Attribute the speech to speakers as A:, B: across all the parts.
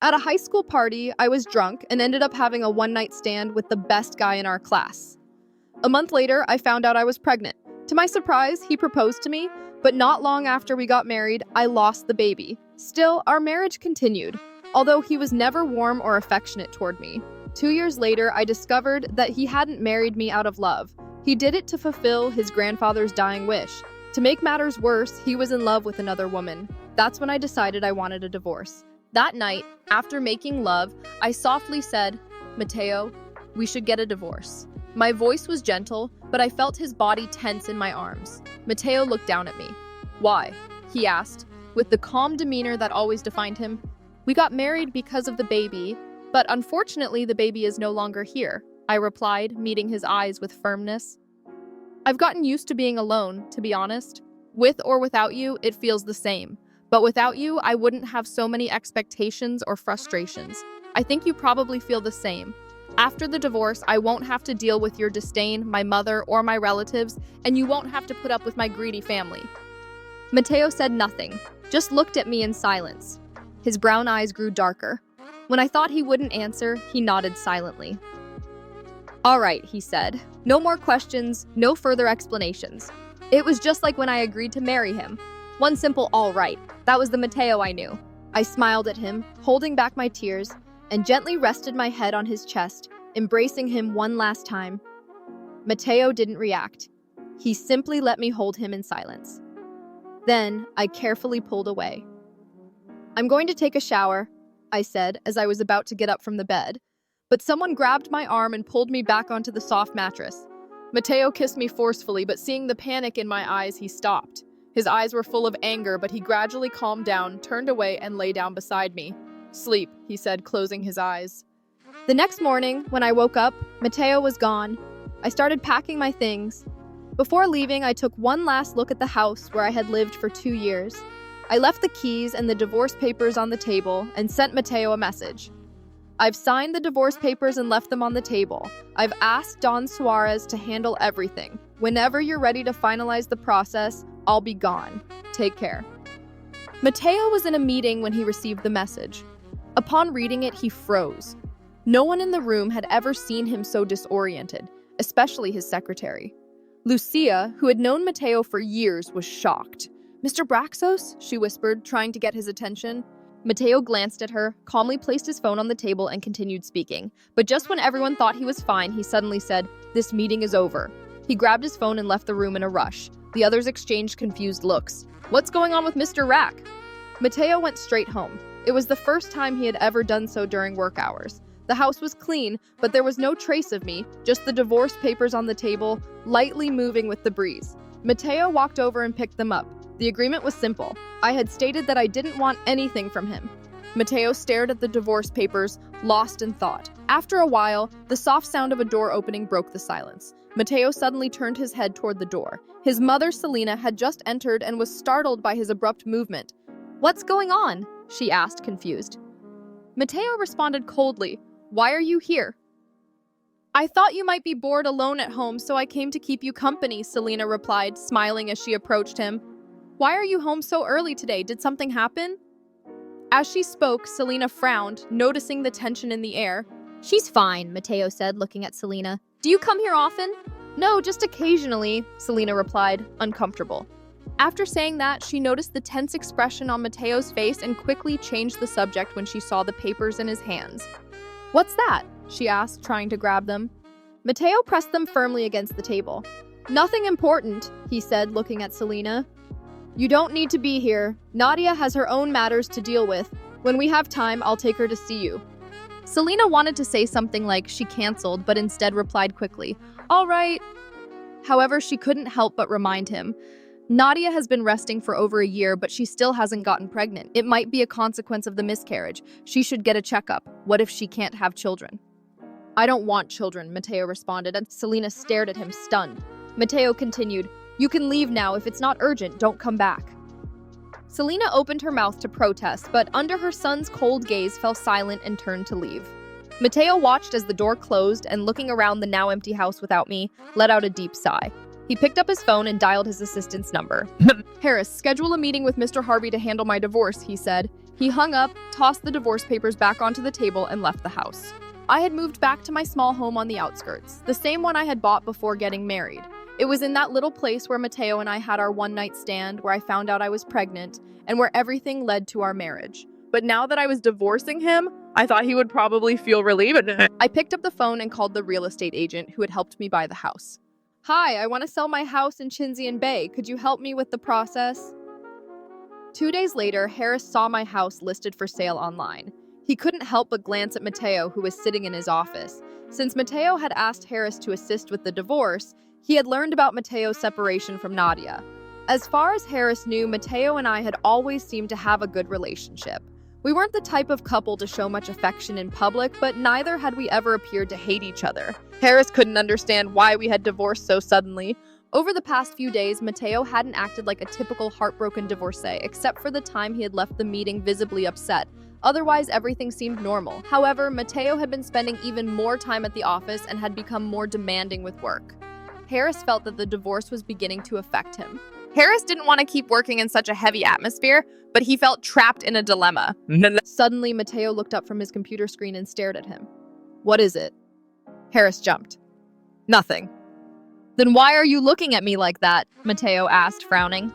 A: At a high school party, I was drunk and ended up having a one-night stand with the best guy in our class. A month later, I found out I was pregnant. To my surprise, he proposed to me, but not long after we got married, I lost the baby. Still, our marriage continued, although he was never warm or affectionate toward me. 2 years later, I discovered that he hadn't married me out of love. He did it to fulfill his grandfather's dying wish. To make matters worse, he was in love with another woman. That's when I decided I wanted a divorce. That night, after making love, I softly said, "Mateo, we should get a divorce." My voice was gentle, but I felt his body tense in my arms. Mateo looked down at me. "Why?" he asked, with the calm demeanor that always defined him. "We got married because of the baby, but unfortunately the baby is no longer here," I replied, meeting his eyes with firmness. "I've gotten used to being alone, to be honest. With or without you, it feels the same. But without you, I wouldn't have so many expectations or frustrations. I think you probably feel the same. After the divorce, I won't have to deal with your disdain, my mother, or my relatives, and you won't have to put up with my greedy family." Mateo said nothing, just looked at me in silence. His brown eyes grew darker. When I thought he wouldn't answer, he nodded silently. "All right," he said. "No more questions, no further explanations." It was just like when I agreed to marry him. One simple "all right." That was the Mateo I knew. I smiled at him, holding back my tears, and gently rested my head on his chest, embracing him one last time. Mateo didn't react. He simply let me hold him in silence. Then, I carefully pulled away. "I'm going to take a shower," I said as I was about to get up from the bed, but someone grabbed my arm and pulled me back onto the soft mattress. Mateo kissed me forcefully, but seeing the panic in my eyes, he stopped. His eyes were full of anger, but he gradually calmed down, turned away, and lay down beside me. "Sleep," he said, closing his eyes. The next morning, when I woke up, Mateo was gone. I started packing my things. Before leaving, I took one last look at the house where I had lived for 2 years. I left the keys and the divorce papers on the table and sent Mateo a message. "I've signed the divorce papers and left them on the table. I've asked Don Suarez to handle everything. Whenever you're ready to finalize the process, I'll be gone. Take care." Mateo was in a meeting when he received the message. Upon reading it, he froze. No one in the room had ever seen him so disoriented, especially his secretary. Lucia, who had known Mateo for years, was shocked. "Mr. Braxos?" she whispered, trying to get his attention. Mateo glanced at her, calmly placed his phone on the table, and continued speaking. But just when everyone thought he was fine, he suddenly said, "This meeting is over." He grabbed his phone and left the room in a rush. The others exchanged confused looks. "What's going on with Mr. Rack?" Mateo went straight home. It was the first time he had ever done so during work hours. The house was clean, but there was no trace of me, just the divorce papers on the table, lightly moving with the breeze. Mateo walked over and picked them up. The agreement was simple. I had stated that I didn't want anything from him. Mateo stared at the divorce papers, lost in thought. After a while, the soft sound of a door opening broke the silence. Mateo suddenly turned his head toward the door. His mother, Selena, had just entered and was startled by his abrupt movement. "What's going on?" she asked, confused. Mateo responded coldly, "Why are you here?" "I thought you might be bored alone at home, so I came to keep you company," Selena replied, smiling as she approached him. "Why are you home so early today? Did something happen?" As she spoke, Selena frowned, noticing the tension in the air. "She's fine," Mateo said, looking at Selena. "Do you come here often?" "No, just occasionally," Selena replied, uncomfortable. After saying that, she noticed the tense expression on Mateo's face and quickly changed the subject when she saw the papers in his hands. "What's that?" she asked, trying to grab them. Mateo pressed them firmly against the table. "Nothing important," he said, looking at Selena. "You don't need to be here. Nadia has her own matters to deal with. When we have time, I'll take her to see you." Selena wanted to say something like she canceled, but instead replied quickly, "All right." However, she couldn't help but remind him. Nadia has been resting for over a year, but she still hasn't gotten pregnant. It might be a consequence of the miscarriage. She should get a checkup. What if she can't have children? "I don't want children," Mateo responded, and Selena stared at him, stunned. Mateo continued, "You can leave now. If it's not urgent, don't come back." Selena opened her mouth to protest, but under her son's cold gaze fell silent and turned to leave. Mateo watched as the door closed and, looking around the now empty house without me, let out a deep sigh. He picked up his phone and dialed his assistant's number. "Harris, schedule a meeting with Mr. Harvey to handle my divorce," he said. He hung up, tossed the divorce papers back onto the table, and left the house. I had moved back to my small home on the outskirts, the same one I had bought before getting married. It was in that little place where Mateo and I had our one-night stand, where I found out I was pregnant, and where everything led to our marriage. But now that I was divorcing him, I thought he would probably feel relieved. I picked up the phone and called the real estate agent who had helped me buy the house. Hi, I want to sell my house in Chinzian Bay. Could you help me with the process? 2 days later, Harris saw my house listed for sale online. He couldn't help but glance at Mateo, who was sitting in his office. Since Mateo had asked Harris to assist with the divorce, he had learned about Mateo's separation from Nadia. As far as Harris knew, Mateo and I had always seemed to have a good relationship. We weren't the type of couple to show much affection in public, but neither had we ever appeared to hate each other. Harris couldn't understand why we had divorced so suddenly. Over the past few days, Mateo hadn't acted like a typical heartbroken divorcee, except for the time he had left the meeting visibly upset. Otherwise, everything seemed normal. However, Mateo had been spending even more time at the office and had become more demanding with work. Harris felt that the divorce was beginning to affect him. Harris didn't want to keep working in such a heavy atmosphere, but he felt trapped in a dilemma. Suddenly, Mateo looked up from his computer screen and stared at him. What is it? Harris jumped. Nothing. Then why are you looking at me like that? Mateo asked, frowning.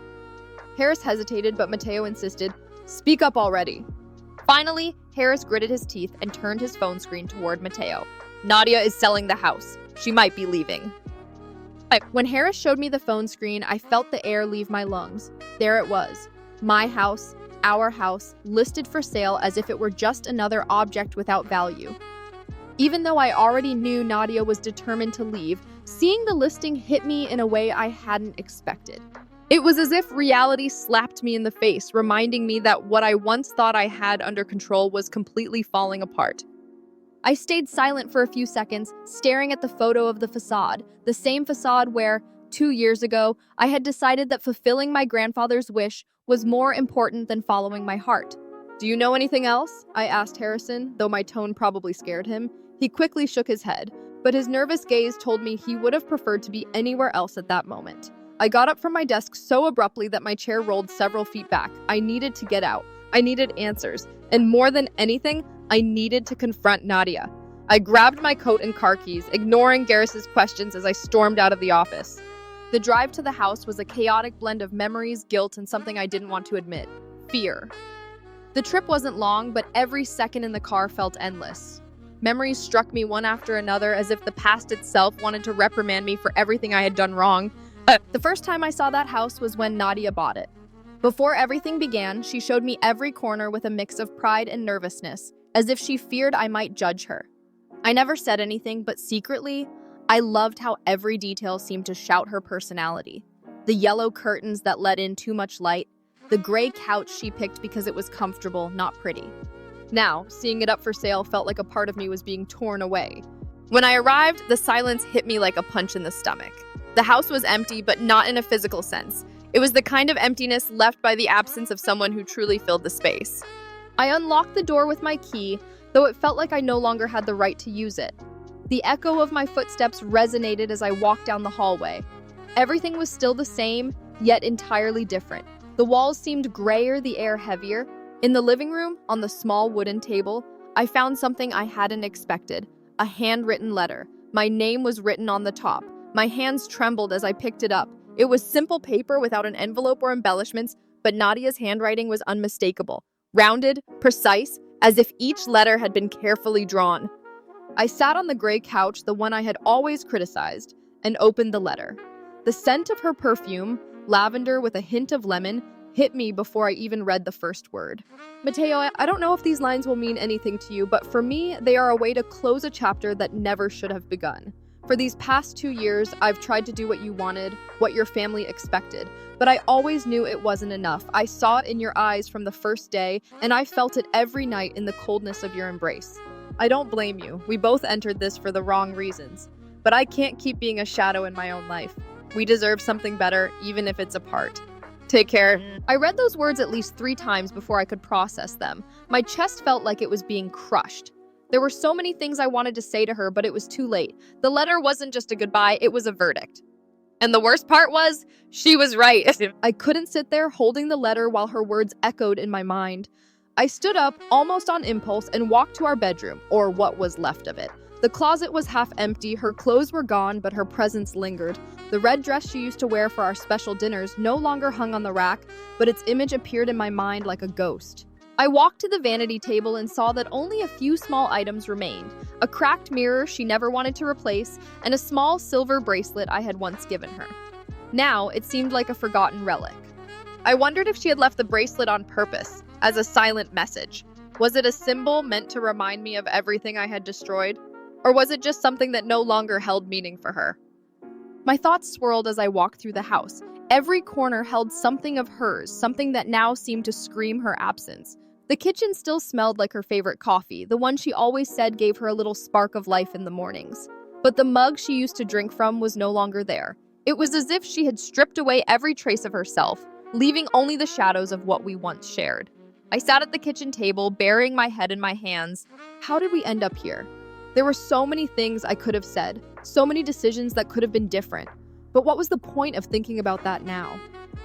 A: Harris hesitated, but Mateo insisted, Speak up already. Finally, Harris gritted his teeth and turned his phone screen toward Mateo. Nadia is selling the house. She might be leaving. When Harris showed me the phone screen, I felt the air leave my lungs. There it was. My house, our house, listed for sale as if it were just another object without value. Even though I already knew Nadia was determined to leave, seeing the listing hit me in a way I hadn't expected. It was as if reality slapped me in the face, reminding me that what I once thought I had under control was completely falling apart. I stayed silent for a few seconds, staring at the photo of the facade, the same facade where, 2 years ago, I had decided that fulfilling my grandfather's wish was more important than following my heart. Do you know anything else? I asked Harrison, though my tone probably scared him. He quickly shook his head, but his nervous gaze told me he would have preferred to be anywhere else at that moment. I got up from my desk so abruptly that my chair rolled several feet back. I needed to get out. I needed answers. And more than anything, I needed to confront Nadia. I grabbed my coat and car keys, ignoring Garris's questions as I stormed out of the office. The drive to the house was a chaotic blend of memories, guilt, and something I didn't want to admit: fear. The trip wasn't long, but every second in the car felt endless. Memories struck me one after another, as if the past itself wanted to reprimand me for everything I had done wrong. The first time I saw that house was when Nadia bought it. Before everything began, she showed me every corner with a mix of pride and nervousness, as if she feared I might judge her. I never said anything, but secretly, I loved how every detail seemed to shout her personality. The yellow curtains that let in too much light, the gray couch she picked because it was comfortable, not pretty. Now, seeing it up for sale felt like a part of me was being torn away. When I arrived, the silence hit me like a punch in the stomach. The house was empty, but not in a physical sense. It was the kind of emptiness left by the absence of someone who truly filled the space. I unlocked the door with my key, though it felt like I no longer had the right to use it. The echo of my footsteps resonated as I walked down the hallway. Everything was still the same, yet entirely different. The walls seemed grayer, the air heavier. In the living room, on the small wooden table, I found something I hadn't expected: a handwritten letter. My name was written on the top. My hands trembled as I picked it up. It was simple paper without an envelope or embellishments, but Nadia's handwriting was unmistakable. Rounded, precise, as if each letter had been carefully drawn. I sat on the gray couch, the one I had always criticized, and opened the letter. The scent of her perfume, lavender with a hint of lemon, hit me before I even read the first word. Mateo, I don't know if these lines will mean anything to you, but for me, they are a way to close a chapter that never should have begun. For these past 2 years, I've tried to do what you wanted, what your family expected, but I always knew it wasn't enough. I saw it in your eyes from the first day, and I felt it every night in the coldness of your embrace. I don't blame you. We both entered this for the wrong reasons, but I can't keep being a shadow in my own life. We deserve something better, even if it's apart. Take care. I read those words at least 3 times before I could process them. My chest felt like it was being crushed. There were so many things I wanted to say to her, but it was too late. The letter wasn't just a goodbye, it was a verdict. And the worst part was, she was right. I couldn't sit there holding the letter while her words echoed in my mind. I stood up, almost on impulse, and walked to our bedroom, or what was left of it. The closet was half empty, her clothes were gone, but her presence lingered. The red dress she used to wear for our special dinners no longer hung on the rack, but its image appeared in my mind like a ghost. I walked to the vanity table and saw that only a few small items remained: a cracked mirror she never wanted to replace, and a small silver bracelet I had once given her. Now, it seemed like a forgotten relic. I wondered if she had left the bracelet on purpose, as a silent message. Was it a symbol meant to remind me of everything I had destroyed? Or was it just something that no longer held meaning for her? My thoughts swirled as I walked through the house. Every corner held something of hers, something that now seemed to scream her absence. The kitchen still smelled like her favorite coffee, the one she always said gave her a little spark of life in the mornings. But the mug she used to drink from was no longer there. It was as if she had stripped away every trace of herself, leaving only the shadows of what we once shared. I sat at the kitchen table, burying my head in my hands. How did we end up here? There were so many things I could have said, so many decisions that could have been different. But what was the point of thinking about that now?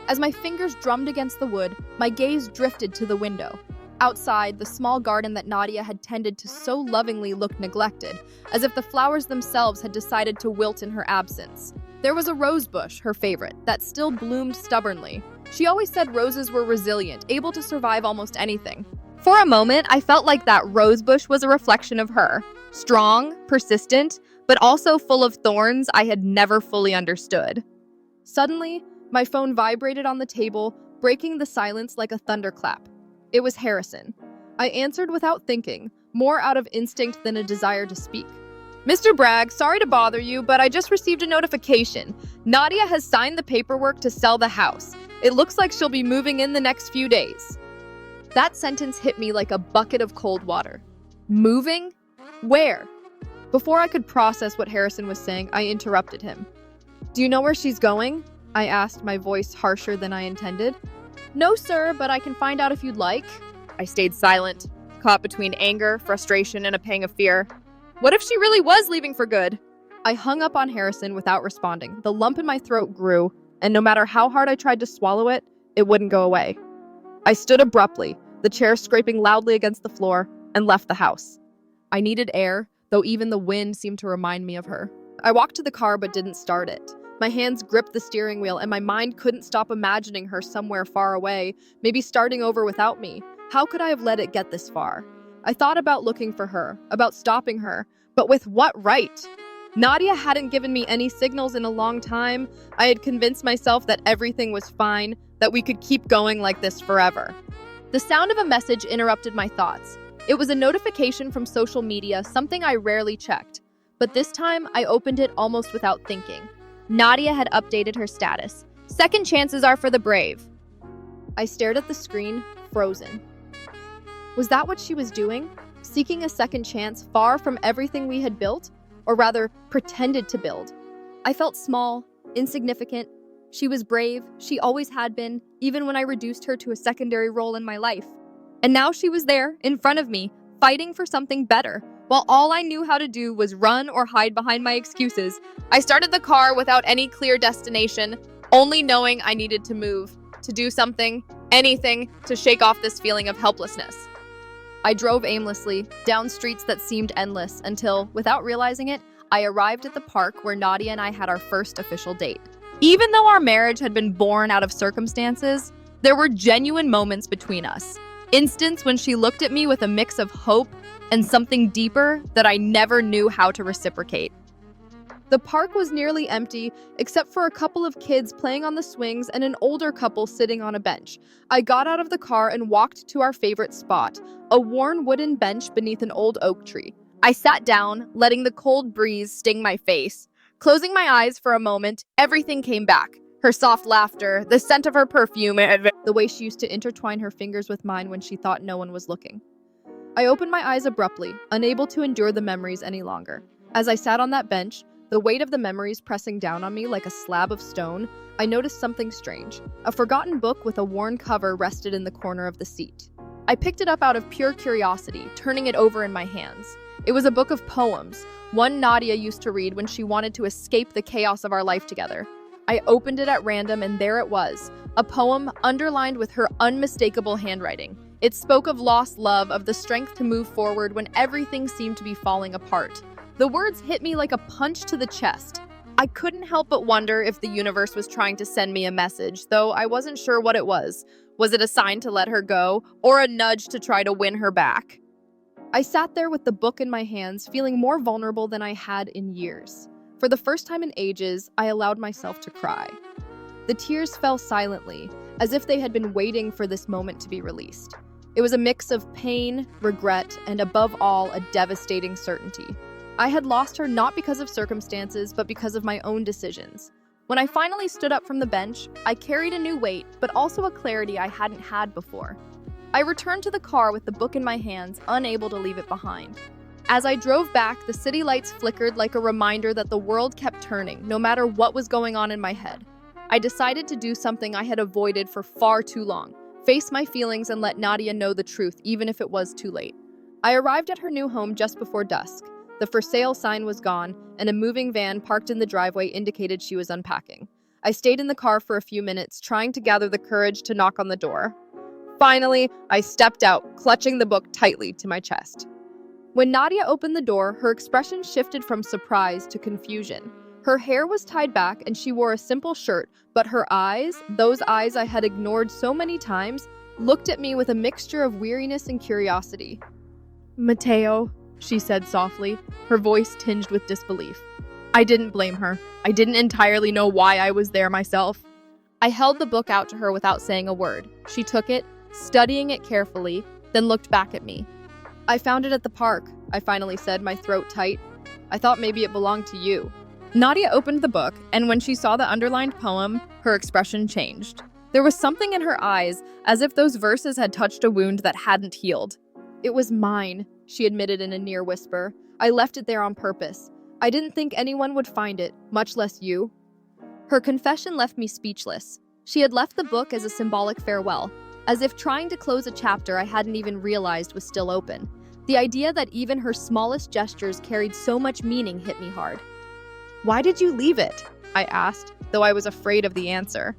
A: As my fingers drummed against the wood, my gaze drifted to the window. Outside, the small garden that Nadia had tended to so lovingly looked neglected, as if the flowers themselves had decided to wilt in her absence. There was a rose bush, her favorite, that still bloomed stubbornly. She always said roses were resilient, able to survive almost anything. For a moment, I felt like that rose bush was a reflection of her. Strong, persistent, but also full of thorns I had never fully understood. Suddenly, my phone vibrated on the table, breaking the silence like a thunderclap. It was Harrison. I answered without thinking, more out of instinct than a desire to speak. "Mr. Bragg, sorry to bother you, but I just received a notification. Nadia has signed the paperwork to sell the house. It looks like she'll be moving in the next few days." That sentence hit me like a bucket of cold water. Moving? Where? Before I could process what Harrison was saying, I interrupted him. "Do you know where she's going?" I asked, my voice harsher than I intended. "No, sir, but I can find out if you'd like." I stayed silent, caught between anger, frustration, and a pang of fear. What if she really was leaving for good? I hung up on Harrison without responding. The lump in my throat grew, and no matter how hard I tried to swallow it, it wouldn't go away. I stood abruptly, the chair scraping loudly against the floor, and left the house. I needed air, though even the wind seemed to remind me of her. I walked to the car but didn't start it. My hands gripped the steering wheel, and my mind couldn't stop imagining her somewhere far away, maybe starting over without me. How could I have let it get this far? I thought about looking for her, about stopping her, but with what right? Nadia hadn't given me any signals in a long time. I had convinced myself that everything was fine, that we could keep going like this forever. The sound of a message interrupted my thoughts. It was a notification from social media, something I rarely checked. But this time, I opened it almost without thinking. Nadia had updated her status. "Second chances are for the brave." I stared at the screen, frozen. Was that what she was doing? Seeking a second chance far from everything we had built? Or rather, pretended to build? I felt small, insignificant. She was brave, she always had been, even when I reduced her to a secondary role in my life. And now she was there, in front of me, fighting for something better. While all I knew how to do was run or hide behind my excuses, I started the car without any clear destination, only knowing I needed to move, to do something, anything, to shake off this feeling of helplessness. I drove aimlessly, down streets that seemed endless, until, without realizing it, I arrived at the park where Nadia and I had our first official date. Even though our marriage had been born out of circumstances, there were genuine moments between us. Instants when she looked at me with a mix of hope and something deeper that I never knew how to reciprocate. The park was nearly empty, except for a couple of kids playing on the swings and an older couple sitting on a bench. I got out of the car and walked to our favorite spot, a worn wooden bench beneath an old oak tree. I sat down, letting the cold breeze sting my face. Closing my eyes for a moment, everything came back. Her soft laughter, the scent of her perfume, and the way she used to intertwine her fingers with mine when she thought no one was looking. I opened my eyes abruptly, unable to endure the memories any longer. As I sat on that bench, the weight of the memories pressing down on me like a slab of stone, I noticed something strange. A forgotten book with a worn cover rested in the corner of the seat. I picked it up out of pure curiosity, turning it over in my hands. It was a book of poems, one Nadia used to read when she wanted to escape the chaos of our life together. I opened it at random, and there it was, a poem underlined with her unmistakable handwriting. It spoke of lost love, of the strength to move forward when everything seemed to be falling apart. The words hit me like a punch to the chest. I couldn't help but wonder if the universe was trying to send me a message, though I wasn't sure what it was. Was it a sign to let her go, or a nudge to try to win her back? I sat there with the book in my hands, feeling more vulnerable than I had in years. For the first time in ages, I allowed myself to cry. The tears fell silently, as if they had been waiting for this moment to be released. It was a mix of pain, regret, and above all, a devastating certainty. I had lost her not because of circumstances, but because of my own decisions. When I finally stood up from the bench, I carried a new weight, but also a clarity I hadn't had before. I returned to the car with the book in my hands, unable to leave it behind. As I drove back, the city lights flickered like a reminder that the world kept turning, no matter what was going on in my head. I decided to do something I had avoided for far too long: face my feelings and let Nadia know the truth, even if it was too late. I arrived at her new home just before dusk. The for sale sign was gone, and a moving van parked in the driveway indicated she was unpacking. I stayed in the car for a few minutes, trying to gather the courage to knock on the door. Finally, I stepped out, clutching the book tightly to my chest. When Nadia opened the door, her expression shifted from surprise to confusion. Her hair was tied back and she wore a simple shirt, but her eyes, those eyes I had ignored so many times, looked at me with a mixture of weariness and curiosity. "Mateo," she said softly, her voice tinged with disbelief. I didn't blame her. I didn't entirely know why I was there myself. I held the book out to her without saying a word. She took it, studying it carefully, then looked back at me. "I found it at the park," I finally said, my throat tight. "I thought maybe it belonged to you." Nadia opened the book, and when she saw the underlined poem, her expression changed. There was something in her eyes, as if those verses had touched a wound that hadn't healed. "It was mine," she admitted in a near whisper. "I left it there on purpose. I didn't think anyone would find it, much less you." Her confession left me speechless. She had left the book as a symbolic farewell, as if trying to close a chapter I hadn't even realized was still open. The idea that even her smallest gestures carried so much meaning hit me hard. "Why did you leave it?" I asked, though I was afraid of the answer.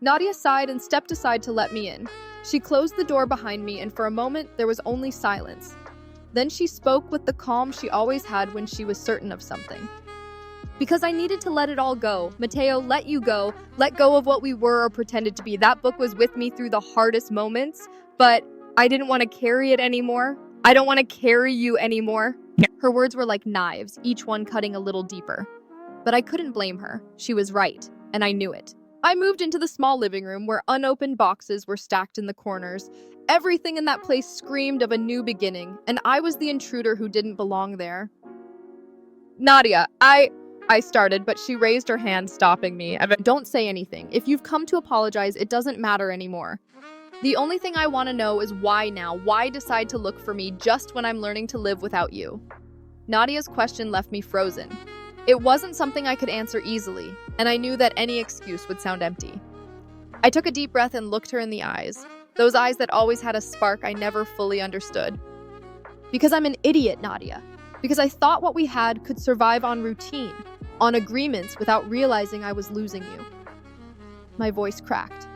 A: Nadia sighed and stepped aside to let me in. She closed the door behind me, and for a moment there was only silence. Then she spoke with the calm she always had when she was certain of something. "Because I needed to let it all go. Mateo, let you go. Let go of what we were or pretended to be. That book was with me through the hardest moments, but I didn't want to carry it anymore. I don't want to carry you anymore." Her words were like knives, each one cutting a little deeper. But I couldn't blame her. She was right, and I knew it. I moved into the small living room where unopened boxes were stacked in the corners. Everything in that place screamed of a new beginning, and I was the intruder who didn't belong there. "Nadia, I started, but she raised her hand, stopping me. "Don't say anything. If you've come to apologize, it doesn't matter anymore. The only thing I want to know is why now? Why decide to look for me just when I'm learning to live without you?" Nadia's question left me frozen. It wasn't something I could answer easily, and I knew that any excuse would sound empty. I took a deep breath and looked her in the eyes, those eyes that always had a spark I never fully understood. "Because I'm an idiot, Nadia. Because I thought what we had could survive on routine, on agreements without realizing I was losing you." My voice cracked.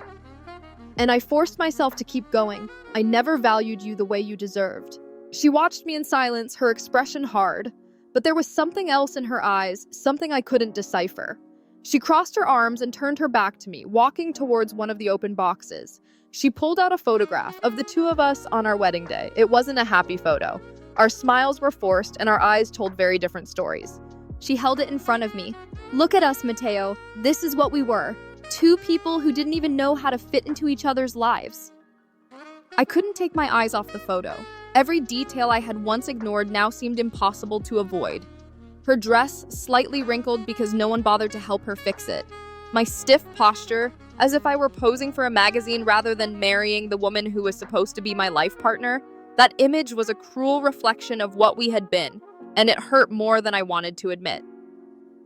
A: "And I forced myself to keep going. I never valued you the way you deserved." She watched me in silence, her expression hard, but there was something else in her eyes, something I couldn't decipher. She crossed her arms and turned her back to me, walking towards one of the open boxes. She pulled out a photograph of the two of us on our wedding day. It wasn't a happy photo. Our smiles were forced, and our eyes told very different stories. She held it in front of me. "Look at us, Mateo. This is what we were. Two people who didn't even know how to fit into each other's lives." I couldn't take my eyes off the photo. Every detail I had once ignored now seemed impossible to avoid. Her dress, slightly wrinkled because no one bothered to help her fix it. My stiff posture, as if I were posing for a magazine rather than marrying the woman who was supposed to be my life partner. That image was a cruel reflection of what we had been, and it hurt more than I wanted to admit.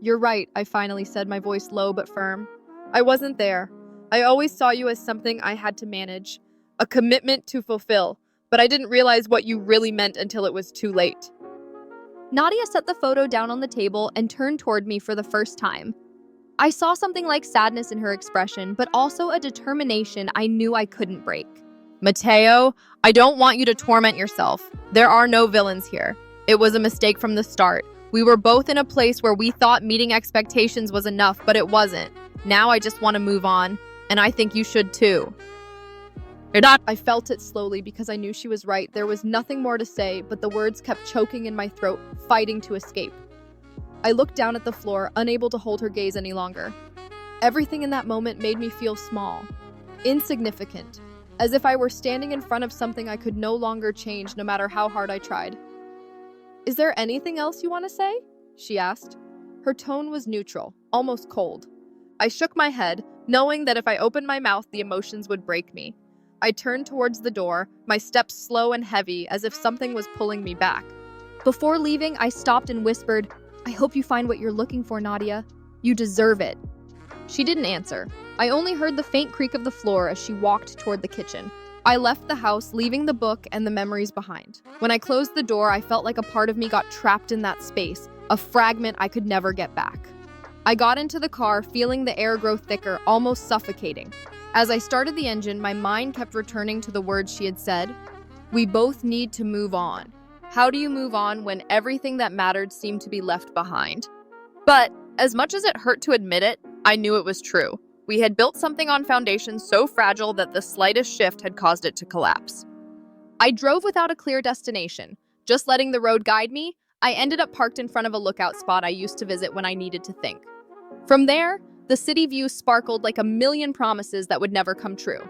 A: "You're right," I finally said, my voice low but firm. "I wasn't there. I always saw you as something I had to manage, a commitment to fulfill, but I didn't realize what you really meant until it was too late." Nadia set the photo down on the table and turned toward me for the first time. I saw something like sadness in her expression, but also a determination I knew I couldn't break. Mateo, I don't want you to torment yourself. There are no villains here. It was a mistake from the start. We were both in a place where we thought meeting expectations was enough, but it wasn't. Now I just want to move on, and I think you should too. You're not. I felt it slowly because I knew she was right. There was nothing more to say, but the words kept choking in my throat, fighting to escape. I looked down at the floor, unable to hold her gaze any longer. Everything in that moment made me feel small, insignificant, as if I were standing in front of something I could no longer change no matter how hard I tried. "Is there anything else you want to say?" she asked. Her tone was neutral, almost cold. I shook my head, knowing that if I opened my mouth, the emotions would break me. I turned towards the door, my steps slow and heavy, as if something was pulling me back. Before leaving, I stopped and whispered, "I hope you find what you're looking for, Nadia. You deserve it." She didn't answer. I only heard the faint creak of the floor as she walked toward the kitchen. I left the house, leaving the book and the memories behind. When I closed the door, I felt like a part of me got trapped in that space, a fragment I could never get back. I got into the car, feeling the air grow thicker, almost suffocating. As I started the engine, my mind kept returning to the words she had said. We both need to move on. How do you move on when everything that mattered seemed to be left behind? But as much as it hurt to admit it, I knew it was true. We had built something on foundations so fragile that the slightest shift had caused it to collapse. I drove without a clear destination. Just letting the road guide me, I ended up parked in front of a lookout spot I used to visit when I needed to think. From there, the city view sparkled like a million promises that would never come true.